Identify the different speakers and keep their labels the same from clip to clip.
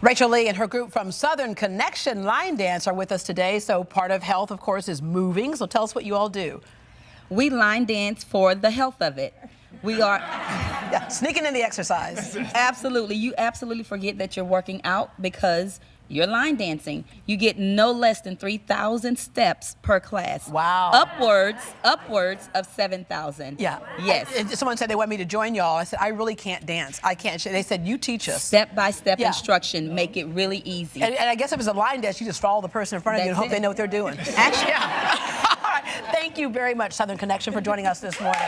Speaker 1: Rachel Lee and her group from Southern Connection Line Dance are with us today. So part of health, of course, is moving. So tell us what you all do.
Speaker 2: We line dance for the health of it. We are
Speaker 1: sneaking in the exercise.
Speaker 2: Absolutely. You absolutely forget that you're working out because you're line dancing. You get no less than 3,000 steps per class.
Speaker 1: Wow.
Speaker 2: Upwards of 7,000.
Speaker 1: Yeah.
Speaker 2: Yes.
Speaker 1: And someone said they want me to join y'all. I said, I really can't dance. I can't. They said, you teach us.
Speaker 2: Step-by-step instruction. Make it really easy.
Speaker 1: And I guess if it's a line dance, you just follow the person in front of you and hope they know what they're doing.
Speaker 2: Actually,
Speaker 1: yeah. All right. Thank you very much, Southern Connection, for joining us this morning.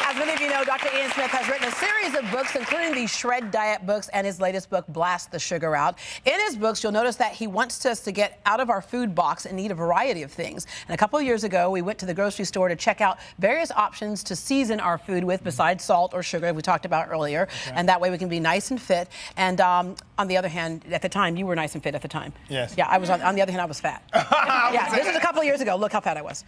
Speaker 1: As many of you know, Dr. Ian Smith has written a series of books, including the Shred Diet books and his latest book, Blast the Sugar Out. In his books, you'll notice that he wants us to get out of our food box and eat a variety of things. And a couple of years ago, we went to the grocery store to check out various options to season our food with besides salt or sugar, we talked about earlier. Okay. And that way we can be nice and fit. And on the other hand, at the time, you were nice and fit at the time.
Speaker 3: Yes.
Speaker 1: Yeah, I was on the other hand, I was fat. Yeah, this was a couple of years ago. Look how fat I was.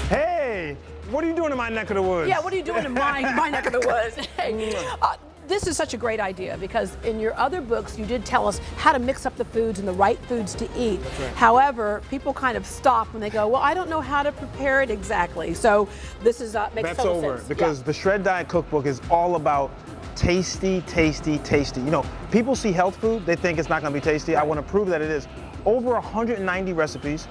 Speaker 3: Hey, what are you doing in my neck of the woods?
Speaker 1: Yeah, what are you doing in my neck of the woods? Hey, this is such a great idea because in your other books, you did tell us how to mix up the foods and the right foods to eat.
Speaker 3: Right.
Speaker 1: However, people kind of stop when they go, well, I don't know how to prepare it exactly. So this is makes
Speaker 3: That's
Speaker 1: total
Speaker 3: over
Speaker 1: sense.
Speaker 3: because the Shred Diet Cookbook is all about tasty, tasty, tasty. You know, people see health food, they think it's not going to be tasty. I want to prove that it is. Over 190 recipes,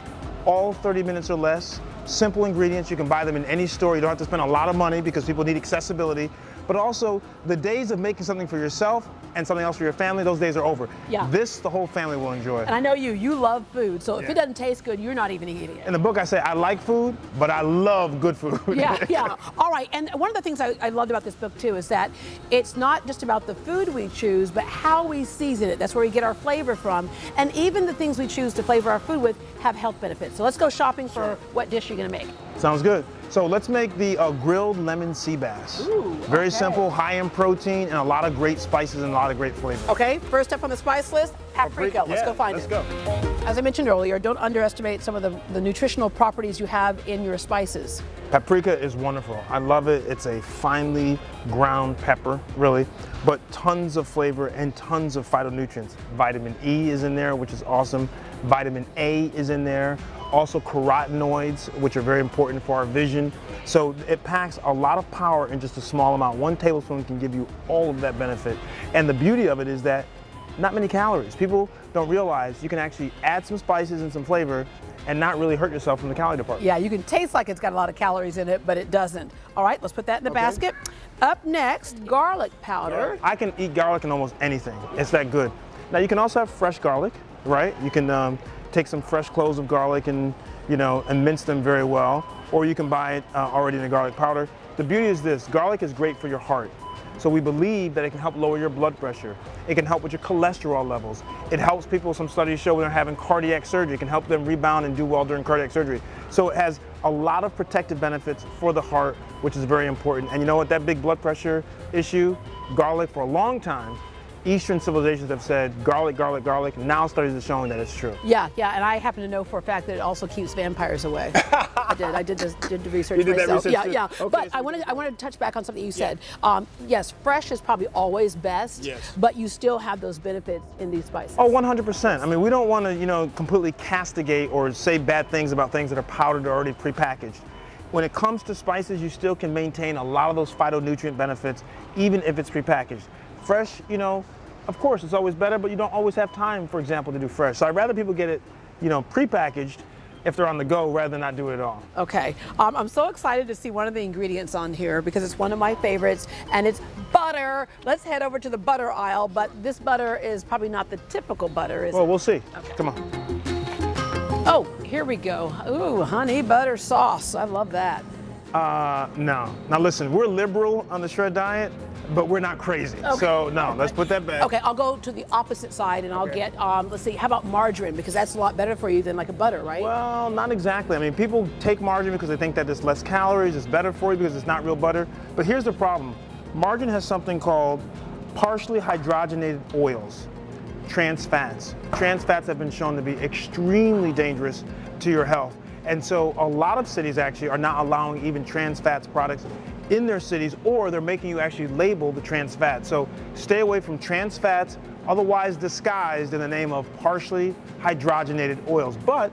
Speaker 3: all 30 minutes or less. Simple ingredients, you can buy them in any store. You don't have to spend a lot of money because people need accessibility. But also, the days of making something for yourself and something else for your family, those days are over.
Speaker 1: Yeah.
Speaker 3: This, the whole family will enjoy.
Speaker 1: And I know you love food, so if it doesn't taste good, you're not even eating it.
Speaker 3: In the book, I say I like food, but I love good food.
Speaker 1: Yeah. All right, and one of the things I loved about this book too is that it's not just about the food we choose, but how we season it. That's where we get our flavor from. And even the things we choose to flavor our food with have health benefits. So let's go shopping for what dish you're gonna make.
Speaker 3: Sounds good. So let's make the grilled lemon sea bass.
Speaker 1: Ooh,
Speaker 3: Very simple, high in protein, and a lot of great spices and a lot of great flavor.
Speaker 1: Okay, first up on the spice list, paprika. Let's go find it.
Speaker 3: Let's go.
Speaker 1: As I mentioned earlier, don't underestimate some of the nutritional properties you have in your spices.
Speaker 3: Paprika is wonderful. I love it. It's a finely ground pepper, really, but tons of flavor and tons of phytonutrients. Vitamin E is in there, which is awesome. Vitamin A is in there. Also carotenoids, which are very important for our vision. So it packs a lot of power in just a small amount. 1 tablespoon can give you all of that benefit. And the beauty of it is that not many calories. People don't realize you can actually add some spices and some flavor and not really hurt yourself from the calorie department.
Speaker 1: Yeah, you can taste like it's got a lot of calories in it, but it doesn't. All right, let's put that in the basket. Up next, garlic powder.
Speaker 3: I can eat garlic in almost anything. It's that good. Now you can also have fresh garlic, right? You can take some fresh cloves of garlic and mince them very well, or you can buy it already in a garlic powder. The beauty is this: garlic is great for your heart. So we believe that it can help lower your blood pressure. It can help with your cholesterol levels. It helps people, some studies show when they're having cardiac surgery, it can help them rebound and do well during cardiac surgery. So it has a lot of protective benefits for the heart, which is very important. And you know what, that big blood pressure issue, garlic for a long time, Eastern civilizations have said garlic, garlic, garlic. Now studies are showing that it's true.
Speaker 1: Yeah, and I happen to know for a fact that it also keeps vampires away. I did the research
Speaker 3: You did
Speaker 1: myself.
Speaker 3: that research
Speaker 1: Yeah.
Speaker 3: Okay,
Speaker 1: But I wanted to touch back on something you said. Yes, fresh is probably always best.
Speaker 3: Yes.
Speaker 1: But you still have those benefits in these spices.
Speaker 3: Oh, 100%. I mean, we don't want to, completely castigate or say bad things about things that are powdered or already prepackaged. When it comes to spices, you still can maintain a lot of those phytonutrient benefits, even if it's prepackaged. Fresh, of course, it's always better, but you don't always have time, for example, to do fresh. So I'd rather people get it, prepackaged if they're on the go rather than not do it at all.
Speaker 1: Okay, I'm so excited to see one of the ingredients on here because it's one of my favorites, and it's butter. Let's head over to the butter aisle, but this butter is probably not the typical butter, is it?
Speaker 3: Well, we'll see.
Speaker 1: Okay.
Speaker 3: Come on.
Speaker 1: Oh, here we go. Ooh, honey butter sauce. I love that.
Speaker 3: No. Now listen, we're liberal on the Shred Diet, but we're not crazy.
Speaker 1: Okay.
Speaker 3: So no, let's put that back.
Speaker 1: Okay, I'll go to the opposite side and I'll get, let's see, how about margarine? Because that's a lot better for you than like a butter, right?
Speaker 3: Well, not exactly. I mean, people take margarine because they think that it's less calories, it's better for you because it's not real butter. But here's the problem. Margarine has something called partially hydrogenated oils, trans fats. Trans fats have been shown to be extremely dangerous to your health. And so a lot of cities actually are not allowing even trans fats products in their cities, or they're making you actually label the trans fats. So stay away from trans fats, otherwise disguised in the name of partially hydrogenated oils. But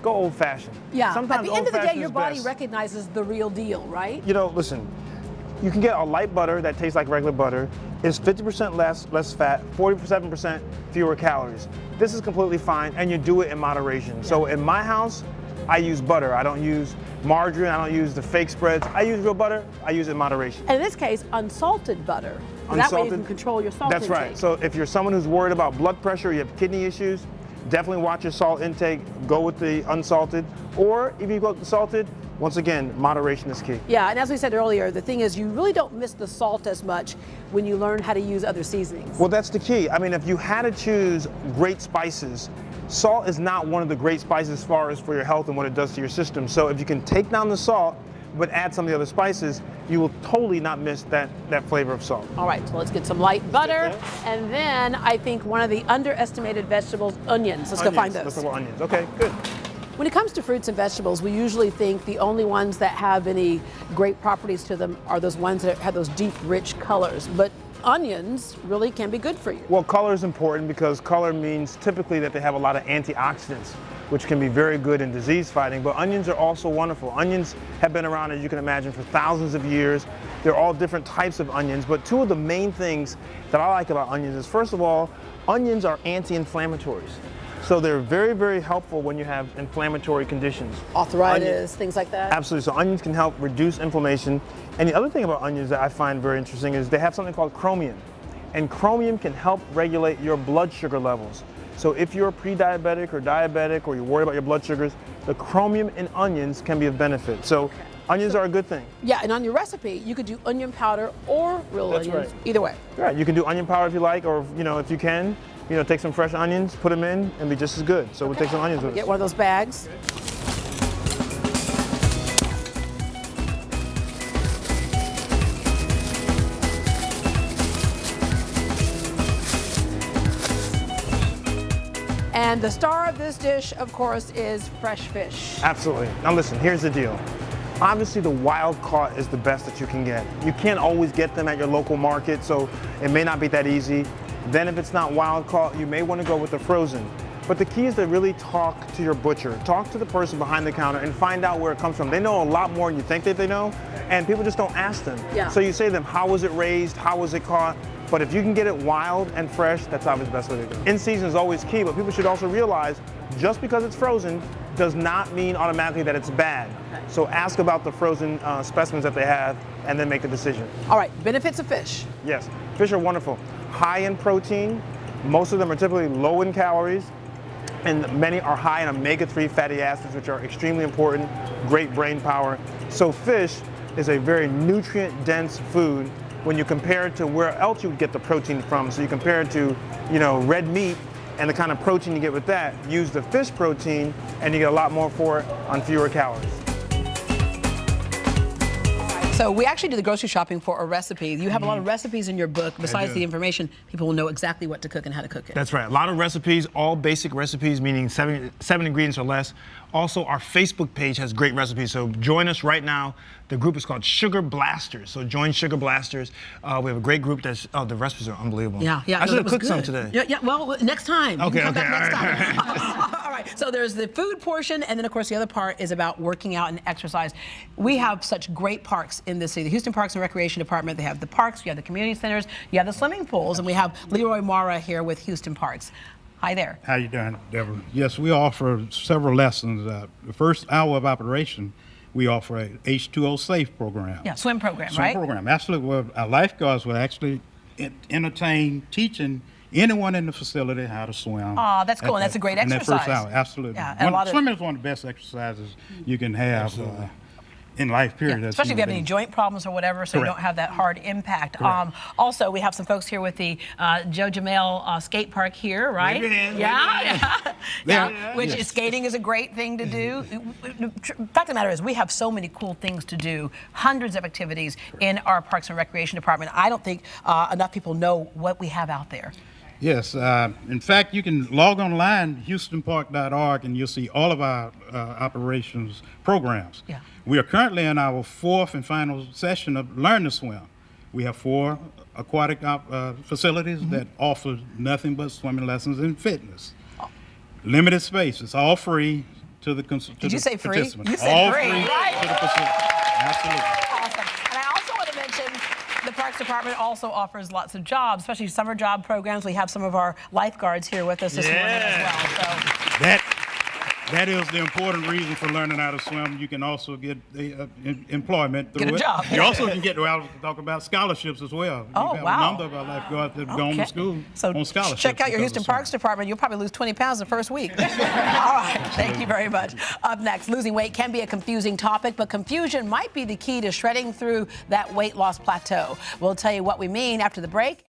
Speaker 3: go old-fashioned.
Speaker 1: Yeah,
Speaker 3: Sometimes
Speaker 1: at the end of the day,
Speaker 3: old-fashioned
Speaker 1: your
Speaker 3: is
Speaker 1: body
Speaker 3: best.
Speaker 1: recognizes the real deal, right?
Speaker 3: You know, listen, you can get a light butter that tastes like regular butter. It's 50% less fat, 47% fewer calories. This is completely fine, and you do it in moderation. Yeah. So in my house, I use butter. I don't use margarine. I don't use the fake spreads. I use real butter. I use it in moderation.
Speaker 1: And in this case, unsalted butter. That way you can control your salt intake.
Speaker 3: That's right. So if you're someone who's worried about blood pressure, you have kidney issues, definitely watch your salt intake. Go with the unsalted. Or if you go with the salted, once again, moderation is key.
Speaker 1: Yeah, and as we said earlier, the thing is you really don't miss the salt as much when you learn how to use other seasonings.
Speaker 3: Well, that's the key. I mean, if you had to choose great spices, salt is not one of the great spices as far as for your health and what it does to your system. So if you can take down the salt, but add some of the other spices, you will totally not miss that flavor of salt.
Speaker 1: All right, so let's get some light butter. And then I think one of the underestimated vegetables, onions. Let's go find those.
Speaker 3: Let's talk about onions. Okay, good.
Speaker 1: When it comes to fruits and vegetables, we usually think the only ones that have any great properties to them are those ones that have those deep, rich colors. But onions really can be good for you.
Speaker 3: Well, color is important because color means typically that they have a lot of antioxidants, which can be very good in disease fighting, but onions are also wonderful. Onions have been around, as you can imagine, for thousands of years. They're all different types of onions, but two of the main things that I like about onions is, first of all, onions are anti-inflammatories. So they're very, very helpful when you have inflammatory conditions.
Speaker 1: Arthritis, things like that?
Speaker 3: Absolutely, so onions can help reduce inflammation. And the other thing about onions that I find very interesting is they have something called chromium. And chromium can help regulate your blood sugar levels. So if you're pre-diabetic or diabetic or you're worried about your blood sugars, the chromium in onions can be of benefit. So onions are a good thing.
Speaker 1: Yeah, and on your recipe, you could do onion powder or real onions,
Speaker 3: right.
Speaker 1: Either way.
Speaker 3: Right, you can do onion powder if you like, or if you can, take some fresh onions, put them in, and be just as good. So we'll take some onions with us.
Speaker 1: Get one of those bags. And the star of this dish, of course, is fresh fish.
Speaker 3: Absolutely. Now listen, here's the deal. Obviously, the wild caught is the best that you can get. You can't always get them at your local market, so it may not be that easy. Then if it's not wild caught, you may want to go with the frozen. But the key is to really talk to your butcher. Talk to the person behind the counter and find out where it comes from. They know a lot more than you think that they know, and people just don't ask them.
Speaker 1: Yeah.
Speaker 3: So you say to them, how was it raised? How was it caught? But if you can get it wild and fresh, that's obviously the best way to do it. In season is always key, but people should also realize just because it's frozen does not mean automatically that it's bad.
Speaker 1: Okay.
Speaker 3: So ask about the frozen specimens that they have and then make a decision.
Speaker 1: All right, benefits of fish.
Speaker 3: Yes, fish are wonderful. High in protein, most of them are typically low in calories, and many are high in omega-3 fatty acids, which are extremely important, great brain power. So fish is a very nutrient-dense food when you compare it to where else you would get the protein from. So you compare it to, red meat and the kind of protein you get with that. Use the fish protein and you get a lot more for it on fewer calories.
Speaker 1: So we actually do the grocery shopping for a recipe. You have a lot of recipes in your book. Besides the information, people will know exactly what to cook and how to cook it.
Speaker 3: That's right. A lot of recipes, all basic recipes, meaning seven ingredients or less. Also, our Facebook page has great recipes. So join us right now. The group is called Sugar Blasters. So join Sugar Blasters. We have a great group that's, the recipes are unbelievable.
Speaker 1: Yeah.
Speaker 3: I should have cooked some today.
Speaker 1: Yeah, well, next time.
Speaker 3: Okay,
Speaker 1: you can come back
Speaker 3: okay,
Speaker 1: next time. All right, so there's the food portion, and then of course the other part is about working out and exercise. We have such great parks in this city. The Houston Parks and Recreation Department, they have the parks, you have the community centers, you have the swimming pools, and we have Leroy Mara here with Houston Parks. Hi there.
Speaker 4: How you doing, Deborah? Yes, we offer several lessons. The first hour of operation, we offer a H2O Safe program.
Speaker 1: Yeah, swim program,
Speaker 4: Swim
Speaker 1: right?
Speaker 4: program, absolutely. Well, our lifeguards will actually entertain, teaching anyone in the facility how to swim.
Speaker 1: Oh, that's cool, and that's a great exercise.
Speaker 4: In that first hour, absolutely.
Speaker 1: Yeah,
Speaker 4: swimming is one of the best exercises you can have in life, period.
Speaker 1: Yeah, especially if you have any joint problems or whatever, so you don't have that hard impact. Also, we have some folks here with the Joe Jamel skate park here, right? Yeah. Which is, skating is a great thing to do. The fact of the matter is, we have so many cool things to do, hundreds of activities in our Parks and Recreation Department. I don't think enough people know what we have out there.
Speaker 4: Yes. In fact, you can log online, houstonpark.org, and you'll see all of our operations programs.
Speaker 1: Yeah.
Speaker 4: We are currently in our 4th and final session of Learn to Swim. We have 4 aquatic facilities that offer nothing but swimming lessons and fitness. Limited space. It's all free to the
Speaker 1: Did you say free?
Speaker 4: participants.
Speaker 1: You said
Speaker 4: all
Speaker 1: free, right?
Speaker 4: to the participants. Absolutely.
Speaker 1: Awesome. And I also want to mention the Parks Department also offers lots of jobs, especially summer job programs. We have some of our lifeguards here with us this morning as well. So.
Speaker 4: That is the important reason for learning how to swim. You can also get employment through
Speaker 1: Get a
Speaker 4: it.
Speaker 1: job.
Speaker 4: You also can get, well, talk about scholarships as well.
Speaker 1: Oh,
Speaker 4: we have
Speaker 1: wow.
Speaker 4: a number of our lifeguards that have gone to school on scholarships.
Speaker 1: Check out your
Speaker 4: because
Speaker 1: Houston
Speaker 4: of swimming.
Speaker 1: Parks Department. You'll probably lose 20 pounds the first week. All right. Thank you very much. Up next, losing weight can be a confusing topic, but confusion might be the key to shredding through that weight loss plateau. We'll tell you what we mean after the break.